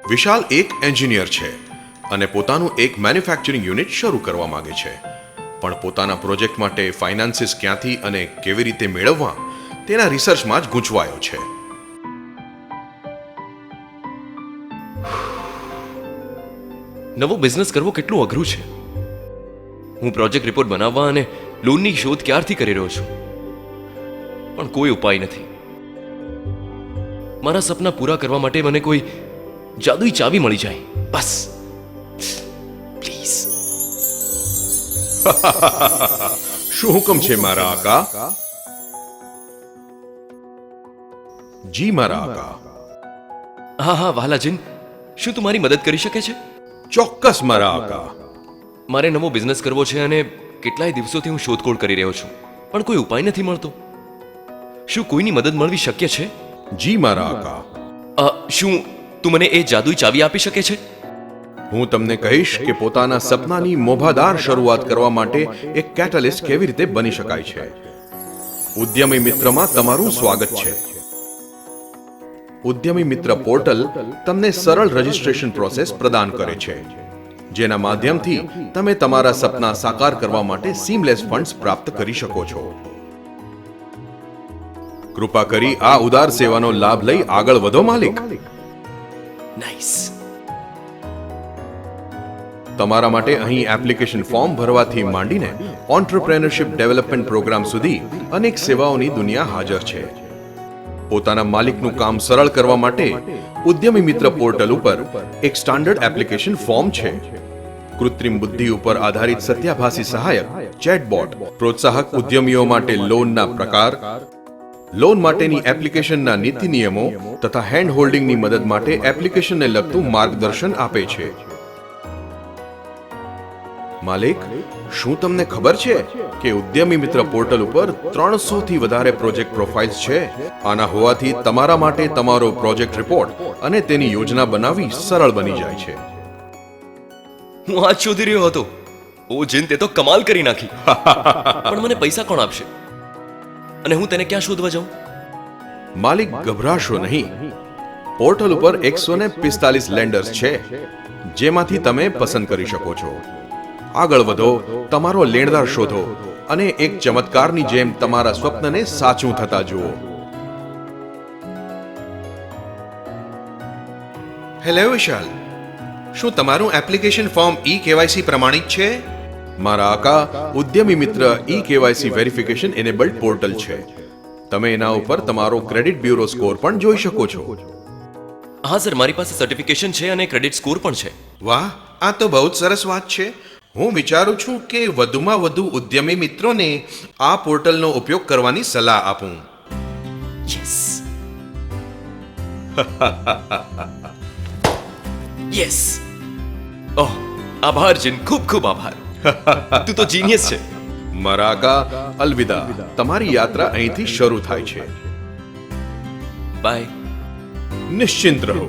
વિશાલ એક એન્જિનિયર છે અને પોતાનું એક મેન્યુફેક્ચરિંગ યુનિટ શરૂ કરવા માંગે છે, પણ પોતાના પ્રોજેક્ટ માટે ફાઇનાન્સીસ ક્યાંથી અને કેવી રીતે મેળવવા તેના રિસર્ચમાં જ ગૂંચવાયો છે. નવો બિઝનેસ કરવો કેટલું અઘરું છે. હું પ્રોજેક્ટ રિપોર્ટ બનાવવા અને લોનની શોધ ક્યારથી કરી રહ્યો છું, પણ કોઈ ઉપાય નથી. મારા સપના પૂરા કરવા માટે મને કોઈ જાદુઈ ચાવી મળી જાય બસ, પ્લીઝ. શું હુકમ છે મારા આકા? જી મારા આકા. હા હા વાલાજીન, શું તું મારી મદદ કરી શકે છે? ચોક્કસ મારા આકા. મારે નવો બિઝનેસ કરવો છે અને કેટલાય દિવસોથી હું શોધખોળ કરી રહ્યો છું, પણ કોઈ ઉપાય નથી મળતો. શું કોઈની મદદ મળવી શક્ય છે? જી મારા આકા. શું તું મને એ જાદુઈ ચાવી આપી શકે છે? હું તમને કહીશ કે પોતાના સપનાની મોભાદાર શરૂઆત કરવા માટે એક કેટાલિસ્ટ કેવી રીતે બની શકાય છે. ઉદ્યમી મિત્રમાં તમારું સ્વાગત છે. ઉદ્યમી મિત્ર પોર્ટલ તમને સરળ રજિસ્ટ્રેશન પ્રોસેસ પ્રદાન કરે છે, જેના માધ્યમથી તમે તમારા સપના સાકાર કરવા માટે સીમલેસ ફંડ્સ પ્રાપ્ત કરી શકો છો. કૃપા કરી આ ઉદાર સેવાનો લાભ લઈ આગળ વધો માલિક. નાઈસ. તમારા માટે અહીં એપ્લિકેશન ફોર્મ ભરવાથી માંડીને ઓન્ટરપ્રેન્યોરશિપ ડેવલપમેન્ટ પ્રોગ્રામ સુધી અનેક સેવાઓની દુનિયા હાજર છે. પોતાના માલિકનું કામ સરળ કરવા માટે ઉદ્યમી મિત્ર પોર્ટલ ઉપર એક સ્ટાન્ડર્ડ એપ્લિકેશન ફોર્મ છે. કૃત્રિમ બુદ્ધિ ઉપર આધારિત સત્યાભાસી સહાયક ચેટબોટ, પ્રોત્સાહક ઉદ્યમીઓ માટે લોનના પ્રકાર, લોન માટેની એપ્લિકેશનના નીતિ નિયમો તથા હેન્ડ હોલ્ડિંગની મદદ માટે એપ્લિકેશનને લગતું માર્ગદર્શન આપે છે. માલિક, શું તમને ખબર છે કે ઉદ્યમી મિત્ર પોર્ટલ ઉપર 300 થી વધારે પ્રોજેક્ટ પ્રોફાઇલ્સ છે? આના હોવાથી તમારા માટે તમારો પ્રોજેક્ટ રિપોર્ટ અને તેની યોજના બનાવવી સરળ બની જાય છે. હું આ જ શોધી રહ્યો હતો. ઓ જીન, તે તો કમાલ કરી નાખી. પણ મને પૈસા કોણ આપશે અને હું તેને ક્યાં શોધવા જાઉં? માલિક, ગભરાશો નહીં. પોર્ટલ ઉપર 145 લેન્ડર્સ છે, જેમાંથી તમે પસંદ કરી શકો છો. આગળ વધો, તમારો લેણદાર શોધો અને એક ચમત્કારની જેમ તમારા સ્વપ્નને સાચું થતા જુઓ. હેલો વિશાલ, શું તમારું એપ્લિકેશન ફોર્મ ઈ-કેવાયસી પ્રમાણિત છે? મારા આકા, ઉદ્યમી મિત્ર ઈ-કેવાયસી વેરિફિકેશન એનેબલ્ડ પોર્ટલ છે. તમે એના ઉપર તમારો ક્રેડિટ બ્યુરો સ્કોર પણ જોઈ શકો છો. હા સર, મારી પાસે સર્ટિફિકેશન છે અને ક્રેડિટ સ્કોર પણ છે. વાહ, આ તો બહુ જ સરસ વાત છે. હું વિચારું છું કે વધુમાં વધુ ઉદ્યમી મિત્રોને આ પોર્ટલનો ઉપયોગ કરવાની સલાહ આપું. યસ. યસ. ઓહ, આભાર જીન, ખૂબ ખૂબ આભાર. તું તો જીનિયસ છે. મારા આકા, અલવિદા. તમારી યાત્રા અહીંથી શરૂ થાય છે. બાય. નિશ્ચિંત રહો,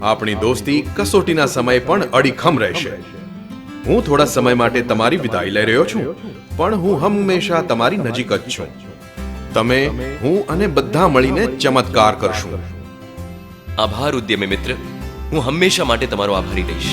આપણી દોસ્તી કસોટીના સમય પણ અડીખમ રહેશે. હું થોડા સમય માટે તમારી વિદાય લઈ રહ્યો છું, પણ હું હંમેશા તમારી નજીક જ છું. તમે, હું અને બધા મળીને ચમત્કાર કરશું. આભાર ઉદ્યમી મિત્ર. હું હંમેશા માટે તમારો આભારી રહીશ.